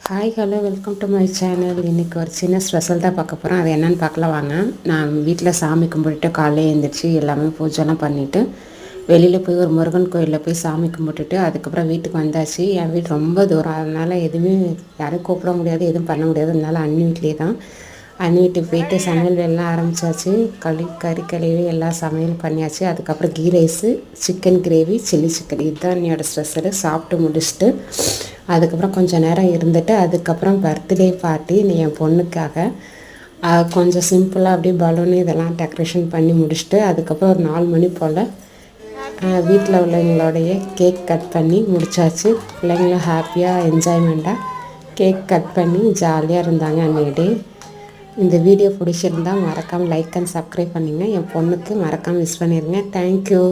Hi hello welcome to my channel. இன்றைக்கி ஒரு சின்ன ஸ்பெஷல் தான் பார்க்க போகிறோம். அது என்னென்னு பார்க்கலாம் வாங்க. நான் வீட்டில் சாமி கும்பிட்டுட்டு காலையில் எழுந்திரிச்சி எல்லாமே பூஜைலாம் பண்ணிவிட்டு வெளியில் போய் ஒரு முருகன் கோயிலில் போய் சாமி கும்பிட்டுட்டு அதுக்கப்புறம் வீட்டுக்கு வந்தாச்சு. என் வீடு ரொம்ப தூரம், அதனால் எதுவுமே யாரும் கூப்பிட முடியாது, எதுவும் பண்ண முடியாது. அதனால அண்ணி வீட்லேயே தான் அண்ணி வீட்டுக்கு போயிட்டு சமையல் வேலைலாம் ஆரம்பித்தாச்சு. கறி கழுவி எல்லாம் சமையல் பண்ணியாச்சு. அதுக்கப்புறம் ghee rice, chicken gravy, chilli chicken, இதுதான் என்னோடய ஸ்பெஷலு. சாப்பிட்டு முடிச்சுட்டு அதுக்கப்புறம் கொஞ்சம் நேரம் இருந்துட்டு அதுக்கப்புறம் பர்த்டே பார்ட்டி என் பொண்ணுக்காக கொஞ்சம் சிம்பிளாக அப்படியே பலூனு இதெல்லாம் டெக்கரேஷன் பண்ணி முடிச்சுட்டு அதுக்கப்புறம் ஒரு 4 மணி போல் வீட்டில் உள்ளவங்களோடைய கேக் கட் பண்ணி முடித்தாச்சு. பிள்ளைங்களும் ஹாப்பியாக என்ஜாய்மெண்ட்டாக கேக் கட் பண்ணி ஜாலியாக இருந்தாங்க அன்றைக்கி. இந்த வீடியோ பிடிச்சிருந்தால் மறக்காமல் லைக் அண்ட் சப்ஸ்கிரைப் பண்ணிங்க. என் பொண்ணுக்கு மறக்காமல் விஷ் பண்ணிடுங்க. தேங்க்யூ.